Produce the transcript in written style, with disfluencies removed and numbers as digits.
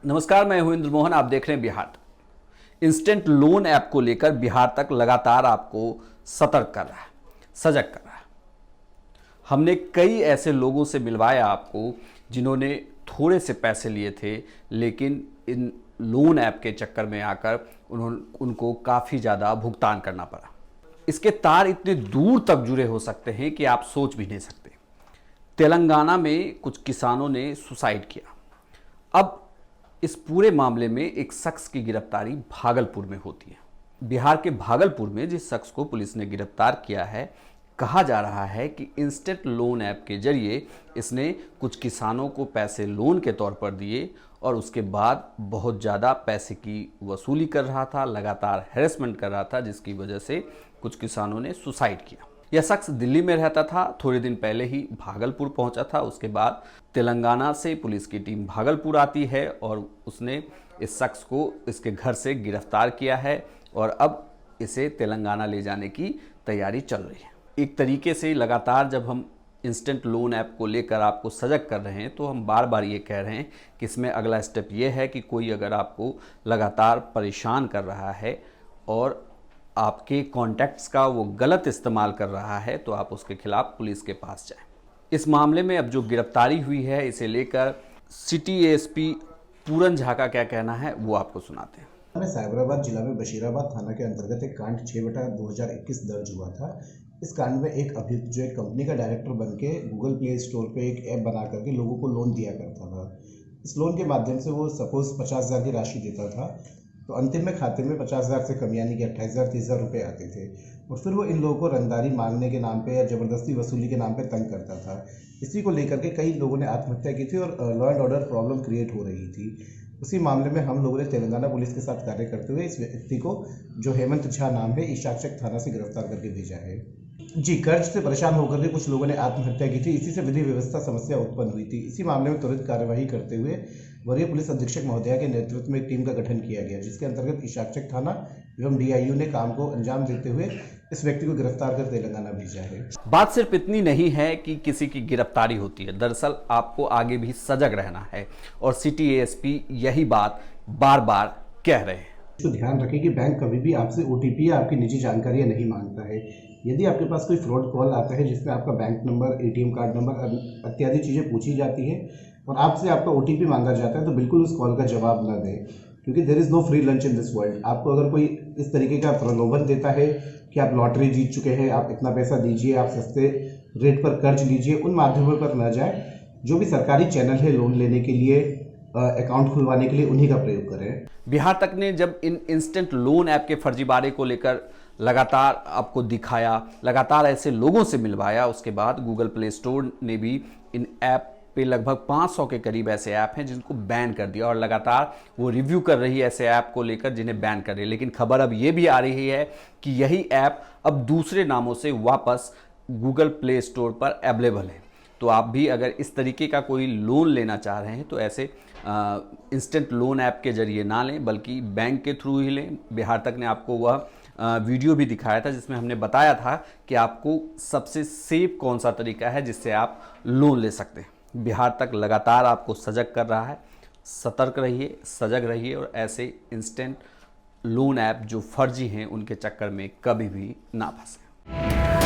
नमस्कार, मैं हूं इंद्र मोहन। आप देख रहे हैं बिहार तक। इंस्टेंट लोन ऐप को लेकर बिहार तक लगातार आपको सतर्क कर रहा है, सजग कर रहा है। हमने कई ऐसे लोगों से मिलवाया आपको जिन्होंने थोड़े से पैसे लिए थे, लेकिन इन लोन ऐप के चक्कर में आकर उनको काफ़ी ज़्यादा भुगतान करना पड़ा। इसके तार इतने दूर तक जुड़े हो सकते हैं कि आप सोच भी नहीं सकते। तेलंगाना में कुछ किसानों ने सुसाइड किया। अब इस पूरे मामले में एक शख्स की गिरफ्तारी भागलपुर में होती है। बिहार के भागलपुर में जिस शख्स को पुलिस ने गिरफ्तार किया है, कहा जा रहा है कि इंस्टेंट लोन ऐप के जरिए इसने कुछ किसानों को पैसे लोन के तौर पर दिए और उसके बाद बहुत ज़्यादा पैसे की वसूली कर रहा था, लगातार हैरेसमेंट कर रहा था, जिसकी वजह से कुछ किसानों ने सुसाइड किया। यह शख्स दिल्ली में रहता था, थोड़े दिन पहले ही भागलपुर पहुंचा था। उसके बाद तेलंगाना से पुलिस की टीम भागलपुर आती है और उसने इस शख्स को इसके घर से गिरफ्तार किया है और अब इसे तेलंगाना ले जाने की तैयारी चल रही है। एक तरीके से लगातार जब हम इंस्टेंट लोन ऐप को लेकर आपको सजग कर रहे हैं तो हम बार बार ये कह रहे हैं कि इसमें अगला स्टेप ये है कि कोई अगर आपको लगातार परेशान कर रहा है और आपके कॉन्टैक्ट्स का वो गलत इस्तेमाल कर रहा है तो आप उसके खिलाफ पुलिस के पास जाएं। इस मामले में अब जो गिरफ्तारी हुई है, इसे लेकर सिटी एएसपी पूरन झा का क्या कहना है वो आपको सुनाते हैं। साइबराबाद जिला में बशीराबाद थाना के अंतर्गत एक कांड 6/2021 दर्ज हुआ था। इस कांड में एक अभियुक्त जो एक कंपनी का डायरेक्टर बन के गूगल प्ले स्टोर पे एक ऐप बना करके लोगों को लोन दिया करता था। इस लोन के माध्यम से वो सपोज 50,000 की राशि देता था तो अंतिम में खाते में 50,000 से कम यानी कि 28,000 30,000 रुपये आते थे और फिर वो इन लोगों को रंगदारी मांगने के नाम पे या ज़बरदस्ती वसूली के नाम पे तंग करता था। इसी को लेकर के कई लोगों ने आत्महत्या की थी और law and order problem create हो रही थी। उसी मामले में हम लोगों ने तेलंगाना पुलिस के साथ कार्य करते हुए इस व्यक्ति को, जो हेमंत झा नाम है, ईशाक्षक थाना से गिरफ्तार करके भेजा है। जी, कर्ज से परेशान होकर के कुछ लोगों ने आत्महत्या की थी। इसी से विधि व्यवस्था समस्या उत्पन्न हुई थी। इसी मामले में त्वरित कार्यवाही करते हुए वरीय पुलिस अधीक्षक महोदया के नेतृत्व में एक टीम का गठन किया गया, जिसके अंतर्गत ईशाक्षक थाना एवं डीआईयू ने काम को अंजाम देते हुए इस व्यक्ति को गिरफ्तार कर तेलंगाना भेजा है। बात सिर्फ इतनी नहीं है कि किसी की गिरफ्तारी होती है, दरअसल आपको आगे भी सजग रहना है और सिटी एएसपी यही बात बार बार कह रहे हैं। तो ध्यान रखें कि बैंक कभी भी आपसे ओटीपी या आपकी निजी जानकारियां नहीं मांगता है। यदि आपके पास कोई फ्रॉड कॉल आता है जिसमें आपका bank number, ATM card number इत्यादि चीज़ें पूछी जाती है और आपसे आपका ओटीपी मांगा जाता है, तो बिल्कुल उस कॉल का जवाब ना दें, क्योंकि there is no free lunch in this world. आपको अगर कोई इस तरीके का प्रलोभन देता है कि आप लॉटरी जीत चुके हैं, आप इतना पैसा दीजिए, आप सस्ते रेट पर कर्ज लीजिए, उन माध्यमों पर न जाए। जो भी सरकारी चैनल है लोन लेने के लिए, अकाउंट खुलवाने के लिए, उन्हीं का प्रयोग करें। बिहार तक ने जब इन इंस्टेंट लोन ऐप के फर्जीवाड़े को लेकर लगातार आपको दिखाया, लगातार ऐसे लोगों से मिलवाया, उसके बाद गूगल प्ले स्टोर ने भी इन ऐप पे लगभग 500 के करीब ऐसे ऐप हैं जिनको बैन कर दिया और लगातार वो रिव्यू कर रही है ऐसे ऐप को लेकर जिन्हें बैन कर रही है। लेकिन खबर अब ये भी आ रही है कि यही ऐप अब दूसरे नामों से वापस गूगल प्ले स्टोर पर अवेलेबल है। तो आप भी अगर इस तरीके का कोई लोन लेना चाह रहे हैं तो ऐसे इंस्टेंट लोन ऐप के जरिए ना लें, बल्कि बैंक के थ्रू ही लें। बिहार तक ने आपको वह वीडियो भी दिखाया था जिसमें हमने बताया था कि आपको सबसे सेफ कौन सा तरीका है जिससे आप लोन ले सकते हैं। बिहार तक लगातार आपको सजग कर रहा है। सतर्क रहिए, सजग रहिए और ऐसे इंस्टेंट लोन ऐप जो फर्जी हैं उनके चक्कर में कभी भी ना फंसें।